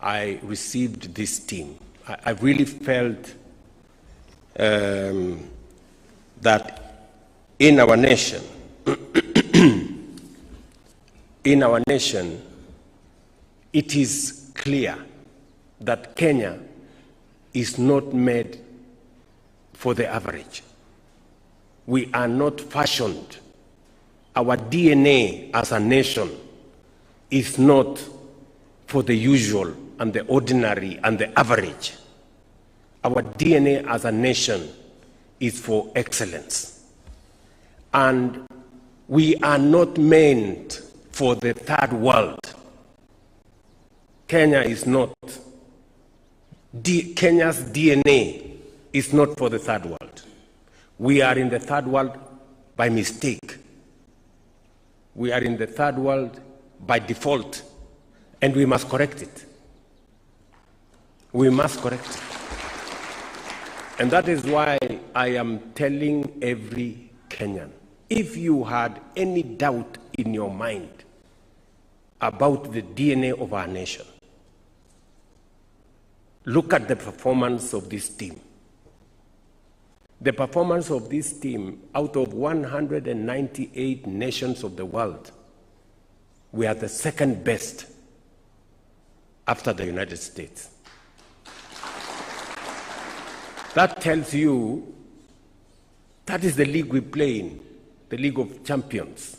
I received this team, I really felt that in our nation, it is clear that Kenya is not made for the average. We are not fashioned. Our DNA as a nation is not for the usual and the ordinary and the average. Our DNA as a nation is for excellence. And we are not meant for the third world. Kenya is not. Kenya's DNA is not for the third world. We are in the third world by mistake. We are in the third world by default, and we must correct it. We must correct it. And that is why I am telling every Kenyan, if you had any doubt in your mind about the DNA of our nation, look at the performance of this team. The performance of this team, out of 198 nations of the world, we are the second best after the United States. That tells you that is the league we play in, the League of Champions,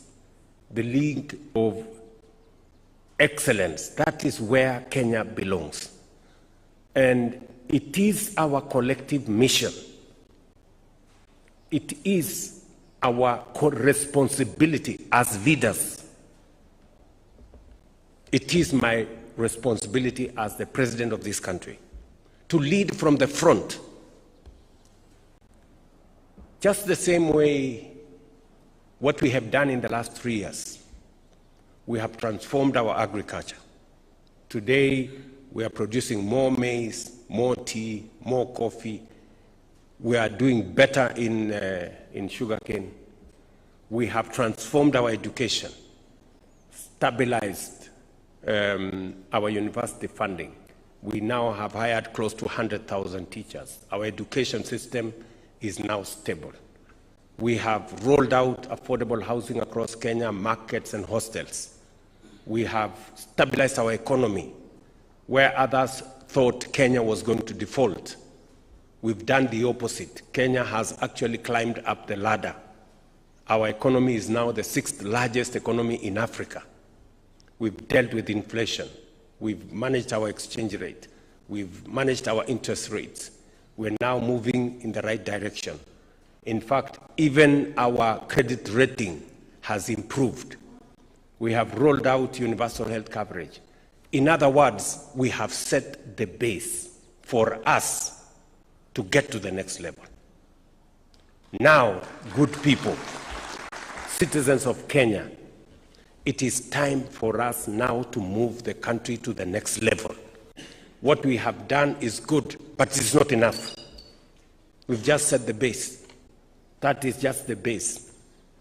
the League of Excellence. That is where Kenya belongs. And it is our collective mission. It is our responsibility as leaders. It is my responsibility as the president of this country to lead from the front. Just the same way what we have done in the last 3 years. We have transformed our agriculture. Today, we are producing more maize, more tea, more coffee. We are doing better in sugarcane. We have transformed our education, stabilized our university funding. We now have hired close to 100,000 teachers. Our education system is now stable. We have rolled out affordable housing across Kenya, markets and hostels. We have stabilized our economy. Where others thought Kenya was going to default, we've done the opposite. Kenya has actually climbed up the ladder. Our economy is now the 6th largest economy in Africa. We've dealt with inflation. We've managed our exchange rate. We've managed our interest rates. We're now moving in the right direction. In fact, even our credit rating has improved. We have rolled out universal health coverage. In other words, we have set the base for us to get to the next level. Now, good people, citizens of Kenya, it is time for us now to move the country to the next level. What we have done is good, but it's not enough. We've just set the base. That is just the base.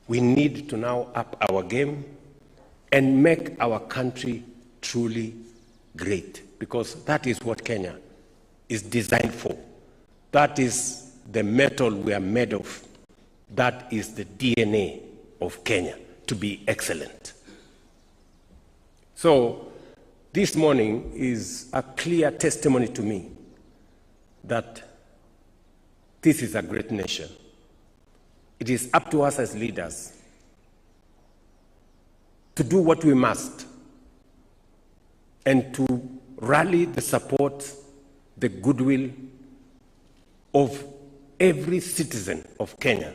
We need to now up our game and make our country truly great, because that is what Kenya is designed for. That is the metal we are made of. That is the DNA of Kenya, to be excellent. So this morning is a clear testimony to me that this is a great nation. It is up to us as leaders to do what we must and to rally the support, the goodwill of every citizen of Kenya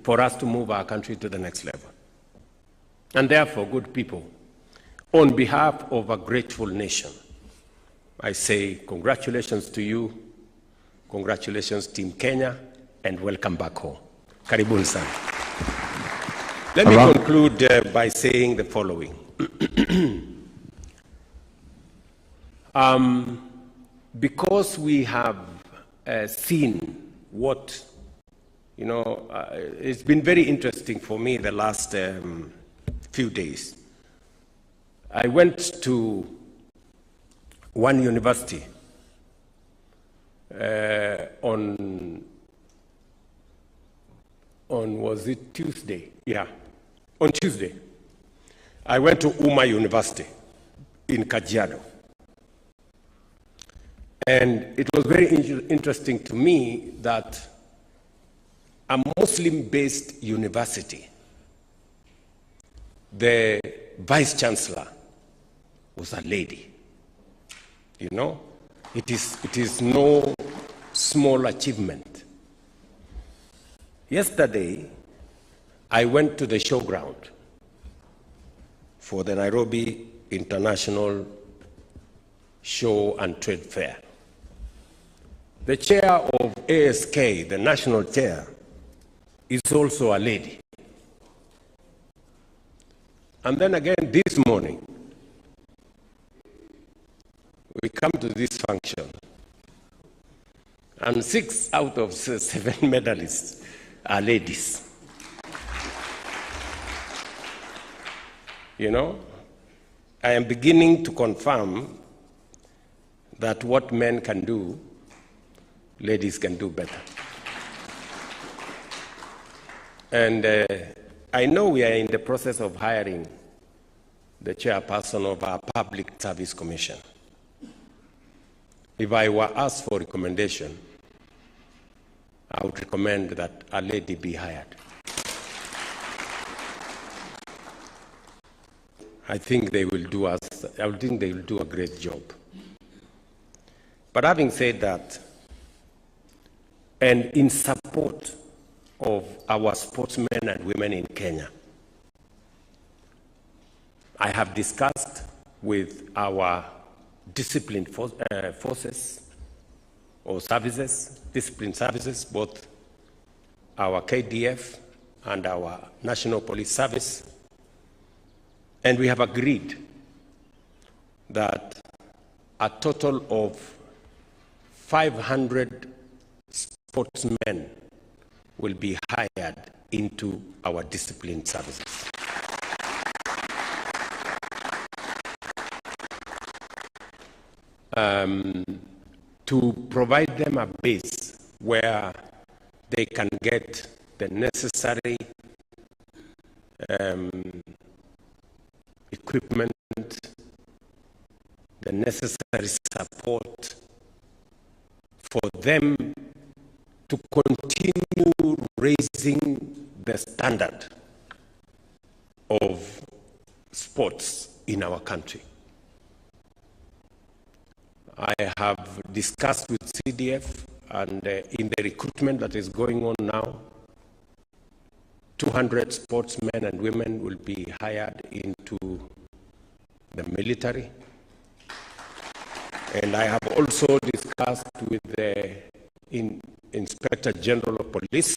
for us to move our country to the next level. And therefore, good people, on behalf of a grateful nation, I say congratulations to you, congratulations Team Kenya, and welcome back home. Karibuni sana. Let me conclude by saying the following. Because we have seen what, it's been very interesting for me the last few days. I went to one university on was it Tuesday? Yeah, on Tuesday. I went to Uma University in Kajiado. And it was very interesting to me that a Muslim-based university, the vice-chancellor was a lady. You know, it is no small achievement. Yesterday, I went to the showground for the Nairobi International Show and Trade Fair. The chair of ASK, the national chair, is also a lady. And then again this morning, we come to this function, and 6 out of 7 medalists are ladies. You know, I am beginning to confirm that what men can do, ladies can do better. And I know we are in the process of hiring the chairperson of our Public Service Commission. If I were asked for recommendation, I would recommend that a lady be hired. I think they will do a great job. But having said that, and in support of our sportsmen and women in Kenya, I have discussed with our disciplined forces or services, disciplined services, both our KDF and our National Police Service, and we have agreed that a total of 500 sportsmen will be hired into our disciplined services. To provide them a base where they can get the necessary equipment, the necessary support for them to continue raising the standard of sports in our country. I have discussed with CDF, and in the recruitment that is going on now, 200 sportsmen and women will be hired into the military. And I have also discussed with the Inspector General of Police